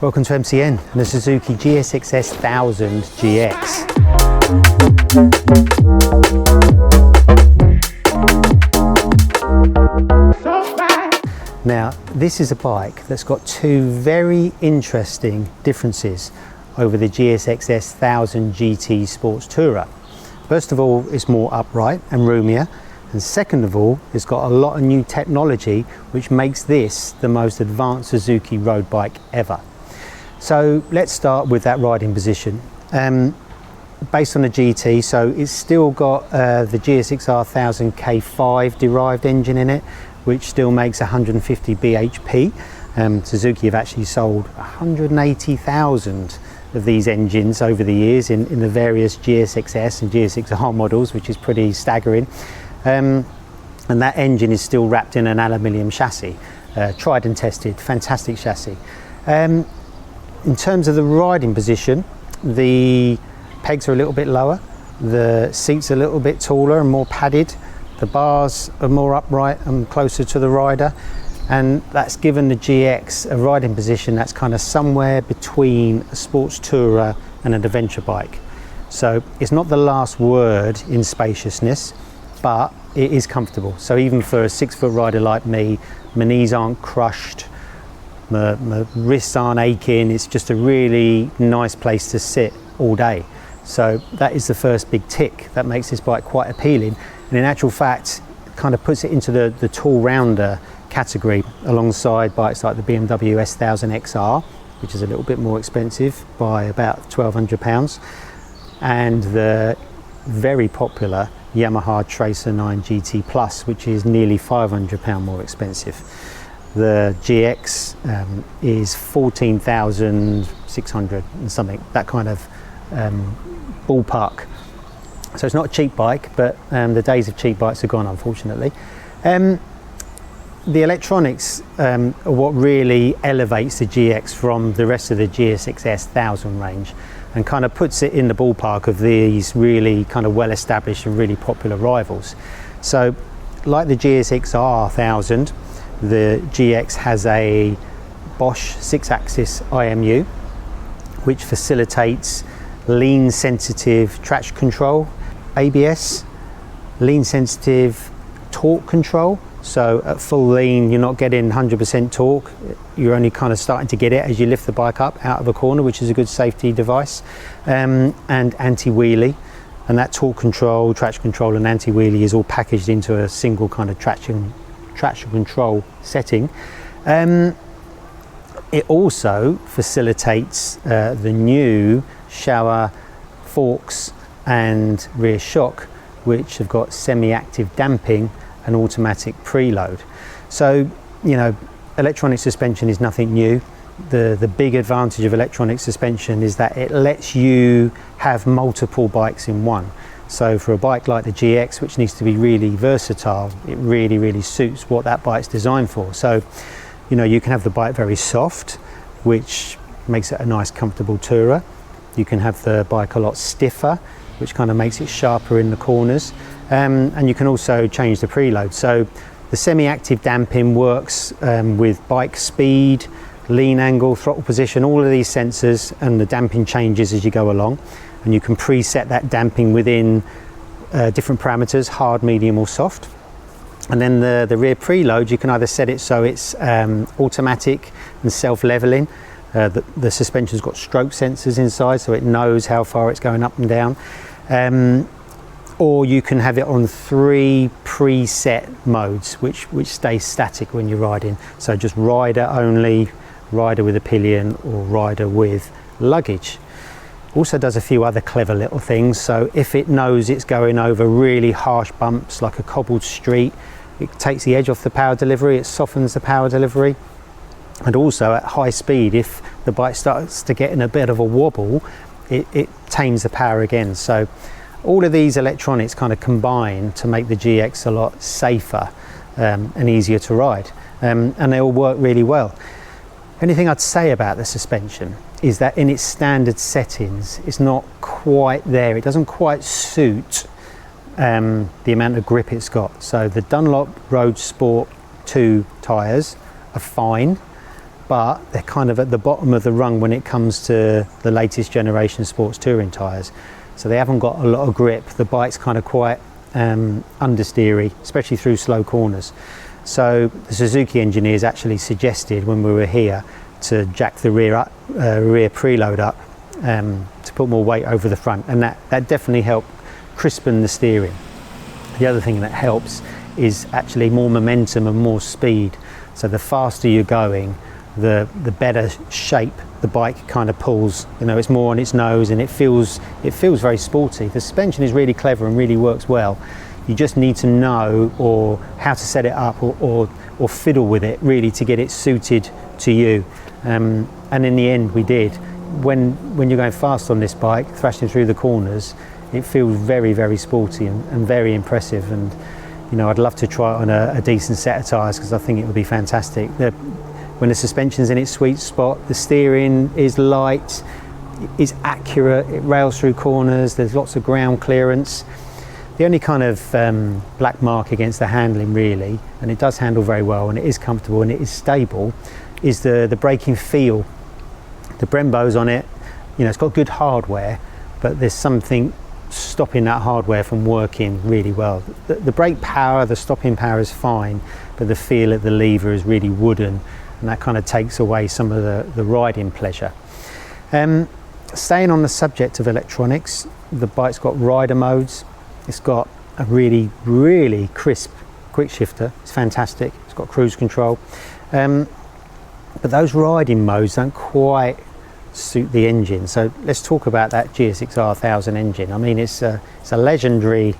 Welcome to MCN and the Suzuki GSX-S1000GX. Now, this is a bike that's got two very interesting differences over the GSX-S1000 GT Sports Tourer. First of all, it's more upright and roomier. And second of all, it's got a lot of new technology which makes this the most advanced Suzuki road bike ever. So let's start with that riding position. Based on the GT, so it's still got the GSX-R1000K5 derived engine in it, which still makes 150 bhp. Suzuki have actually sold 180,000 of these engines over the years in the various GSX-S and GSX-R models, which is pretty staggering. And that engine is still wrapped in an aluminium chassis, tried and tested, fantastic chassis. In terms of the riding position, the pegs are a little bit lower, the seats are a little bit taller and more padded, the bars are more upright and closer to the rider, and that's given the GX a riding position that's kind of somewhere between a sports tourer and an adventure bike. So it's not the last word in spaciousness, but it is comfortable. So even for a 6-foot rider like me, my knees aren't crushed, my wrists aren't aching. It's just a really nice place to sit all day. So that is the first big tick that makes this bike quite appealing. And in actual fact, it kind of puts it into the tall rounder category alongside bikes like the BMW S1000XR, which is a little bit more expensive by about £1,200, and the very popular Yamaha Tracer 9 GT Plus, which is nearly £500 more expensive. The GX is 14,600 and something, that kind of ballpark. So it's not a cheap bike, but the days of cheap bikes are gone, unfortunately. The electronics are what really elevates the GX from the rest of the GSX-S1000 range and kind of puts it in the ballpark of these really kind of well-established and really popular rivals. So like the GSX-R1000, the GX has a Bosch 6-axis IMU, which facilitates lean sensitive traction control, ABS, lean sensitive torque control. So at full lean, you're not getting 100% torque. You're only kind of starting to get it as you lift the bike up out of a corner, which is a good safety device. And anti-wheelie. And that torque control, traction control and anti-wheelie is all packaged into a single kind of traction control setting. It also facilitates the new shower forks and rear shock, which have got semi-active damping and automatic preload. So, you know, electronic suspension is nothing new. The big advantage of electronic suspension is that it lets you have multiple bikes in one. So for a bike like the GX, which needs to be really versatile, it really suits what that bike's designed for. So, you know, you can have the bike very soft, which makes it a nice comfortable tourer. You can have the bike a lot stiffer, which kind of makes it sharper in the corners. And you can also change the preload. So the semi-active damping works with bike speed, lean angle, throttle position, all of these sensors, and the damping changes as you go along. And you can preset that damping within different parameters, hard, medium or soft. And then the rear preload, you can either set it so it's automatic and self-leveling. The suspension's got stroke sensors inside, so it knows how far it's going up and down. Or you can have it on 3 preset modes, which stay static when you're riding. So just rider only, rider with a pillion, or rider with luggage. Also does a few other clever little things. So if it knows it's going over really harsh bumps like a cobbled street, it takes the edge off the power delivery, it softens the power delivery. And also at high speed, if the bike starts to get in a bit of a wobble, it tames the power again. So all of these electronics kind of combine to make the GX a lot safer and easier to ride. And they all work really well. Anything I'd say about the suspension is that in its standard settings, it's not quite there. It doesn't quite suit the amount of grip it's got. So the Dunlop Road Sport 2 tyres are fine. but they're kind of at the bottom of the rung when it comes to the latest generation sports touring tyres. So they haven't got a lot of grip. The bike's kind of quite understeery, especially through slow corners. So the Suzuki engineers actually suggested when we were here to jack the rear preload up to put more weight over the front, and that definitely helped crispen the steering. The other thing that helps is actually more momentum and more speed. So the faster you're going, the better shape the bike kind of pulls. You know, it's more on its nose, and it feels very sporty. The suspension is really clever and really works well. You just need to know or how to set it up or fiddle with it really to get it suited to you. And in the end we did. When you're going fast on this bike, thrashing through the corners, it feels very, very sporty and very impressive. And you know, I'd love to try it on a decent set of tyres, because I think it would be fantastic. When the suspension's in its sweet spot, the steering is light, is accurate, it rails through corners, there's lots of ground clearance. The only kind of black mark against the handling really, and it does handle very well and it is comfortable and it is stable, is the braking feel. The Brembo's on it, you know, it's got good hardware, but there's something stopping that hardware from working really well. The brake power, the stopping power is fine, but the feel of the lever is really wooden, and that kind of takes away some of the riding pleasure. Staying on the subject of electronics, the bike's got rider modes. It's got a really, really crisp quick shifter. It's fantastic. It's got cruise control. But those riding modes don't quite suit the engine. So let's talk about that GSX-R1000 engine. I mean, it's a legendary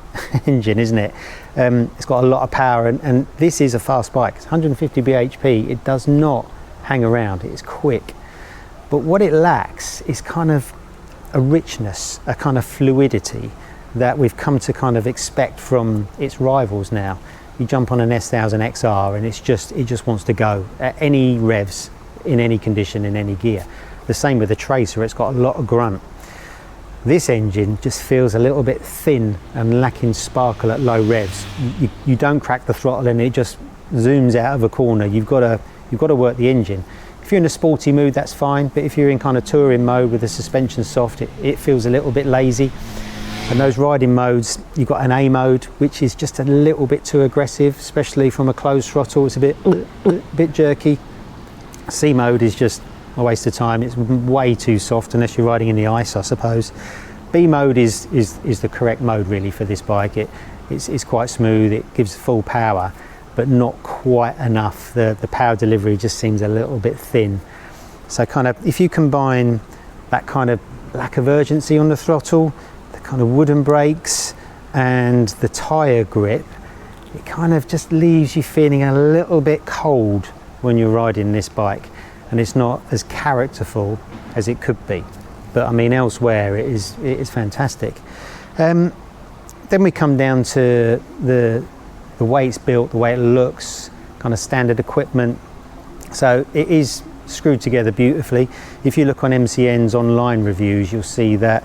engine, isn't it? It's got a lot of power, and this is a fast bike. It's 150 bhp. It does not hang around. It's quick. But what it lacks is kind of a richness, a kind of fluidity that we've come to kind of expect from its rivals now. You jump on an S1000XR and it just wants to go at any revs, in any condition, in any gear. The same with the Tracer, it's got a lot of grunt. This engine just feels a little bit thin and lacking sparkle at low revs. You don't crack the throttle and it just zooms out of a corner. You've got to work the engine. If you're in a sporty mood, that's fine, but if you're in kind of touring mode with the suspension soft, it feels a little bit lazy. And those riding modes, you've got an A mode, which is just a little bit too aggressive, especially from a closed throttle. It's a bit jerky. C mode is just a waste of time. It's way too soft unless you're riding in the ice, I suppose. B mode is the correct mode really for this bike. It's quite smooth. It gives full power, but not quite enough. The power delivery just seems a little bit thin. So kind of, if you combine that kind of lack of urgency on the throttle, kind of wooden brakes and the tyre grip, it kind of just leaves you feeling a little bit cold when you're riding this bike, and it's not as characterful as it could be. But I mean, elsewhere it is fantastic. Then we come down to the way it's built, the way it looks, kind of standard equipment. So it is screwed together beautifully. If you look on MCN's online reviews, you'll see that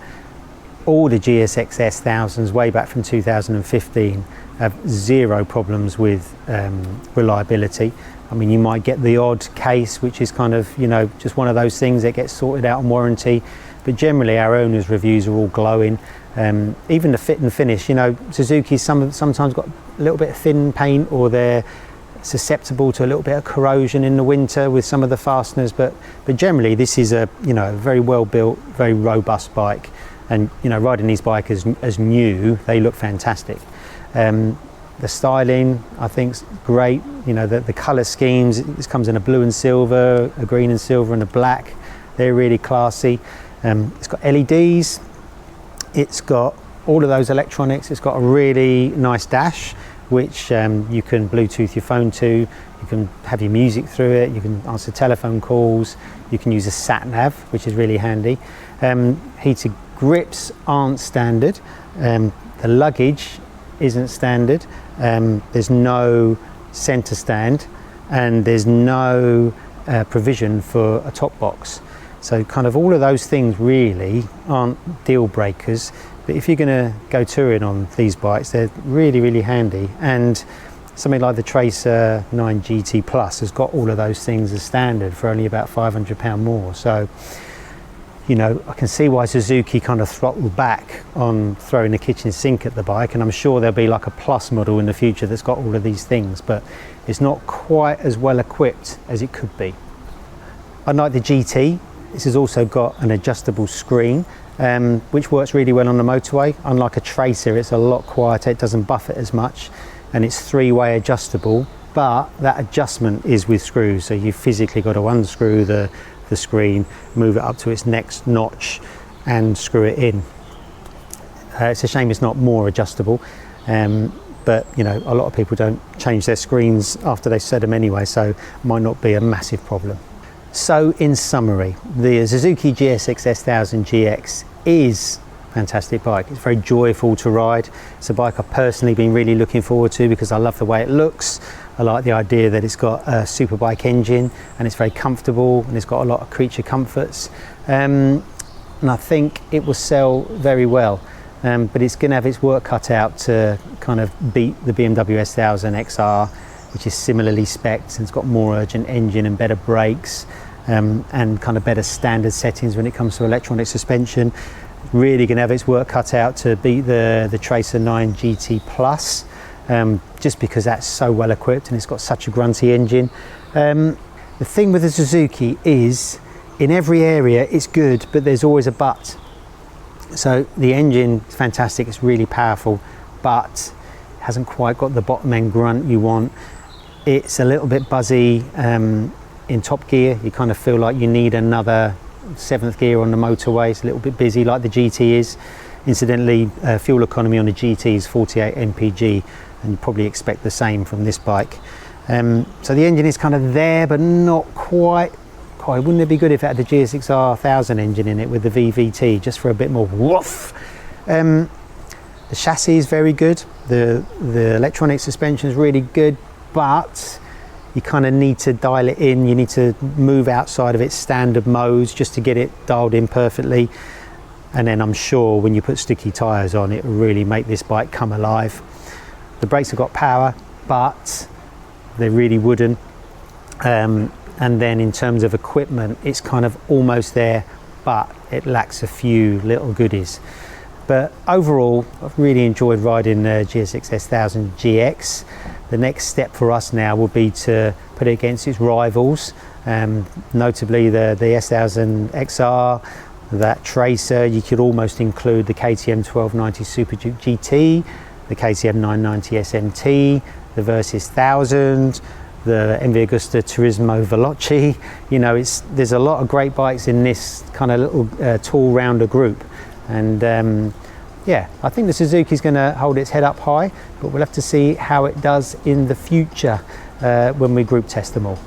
all the GSX-S1000s way back from 2015 have zero problems with reliability. I mean, you might get the odd case which is kind of, you know, just one of those things that gets sorted out on warranty, but generally our owners' reviews are all glowing. Even the fit and finish, you know, Suzuki's sometimes got a little bit of thin paint, or they're susceptible to a little bit of corrosion in the winter with some of the fasteners, but generally this is a, you know, a very well built, very robust bike. And you know, riding these bikes as new, they look fantastic. The styling, I think, is great. You know, the colour schemes. This comes in a blue and silver, a green and silver, and a black. They're really classy. It's got LEDs. It's got all of those electronics. It's got a really nice dash, which you can Bluetooth your phone to. You can have your music through it. You can answer telephone calls. You can use a sat nav, which is really handy. Heated grips aren't standard. The luggage isn't standard. There's no center stand, and there's no provision for a top box. So kind of all of those things really aren't deal breakers, but if you're going to go touring on these bikes, they're really, really handy. And something like the Tracer 9 GT Plus has got all of those things as standard for only about £500 more. So, you know, I can see why Suzuki kind of throttled back on throwing the kitchen sink at the bike, and I'm sure there'll be like a Plus model in the future that's got all of these things, but it's not quite as well equipped as it could be. Unlike the GT, this has also got an adjustable screen, which works really well on the motorway. Unlike a Tracer, it's a lot quieter, it doesn't buff it as much, and it's three-way adjustable, but that adjustment is with screws, so you physically got to unscrew the screen, move it up to its next notch and screw it in. It's a shame it's not more adjustable, but you know, a lot of people don't change their screens after they set them anyway, so it might not be a massive problem. So in summary, the Suzuki GSX-S1000GX is a fantastic bike. It's very joyful to ride. It's a bike I've personally been really looking forward to because I love the way it looks. I like the idea that it's got a superbike engine and it's very comfortable and it's got a lot of creature comforts. And I think it will sell very well, but it's going to have its work cut out to kind of beat the BMW S1000 XR, which is similarly spec'd and it's got more urgent engine and better brakes, and kind of better standard settings when it comes to electronic suspension. Really going to have its work cut out to beat the Tracer 9 GT Plus, just because that's so well equipped and it's got such a grunty engine. The thing with the Suzuki is, in every area it's good, but there's always a but. So the engine is fantastic, it's really powerful, but it hasn't quite got the bottom end grunt you want. It's a little bit buzzy in top gear. You kind of feel like you need another 7th gear on the motorway. It's a little bit busy like the GT is. Incidentally, fuel economy on the GT is 48 mpg, and you probably expect the same from this bike. So the engine is kind of there, but not quite. Wouldn't it be good if it had the GSX-R1000 engine in it with the VVT, just for a bit more woof? The chassis is very good. The electronic suspension is really good, but you kind of need to dial it in. You need to move outside of its standard modes just to get it dialed in perfectly. And then I'm sure when you put sticky tyres on, it will really make this bike come alive. The brakes have got power, but they're really wooden. And then in terms of equipment, it's kind of almost there, but it lacks a few little goodies. But overall, I've really enjoyed riding the GSX-S1000GX. The next step for us now will be to put it against its rivals, notably the S1000 XR, that Tracer. You could almost include the KTM 1290 Super Duke GT, the KTM 990 SMT, the Versys 1000, the MV Agusta Turismo Veloci. You know, there's a lot of great bikes in this kind of little tall rounder group, and yeah, I think the Suzuki's going to hold its head up high, but we'll have to see how it does in the future when we group test them all.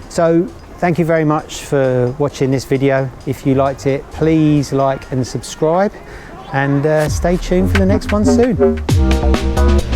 So thank you very much for watching this video. If you liked it, please like and subscribe, and stay tuned for the next one soon.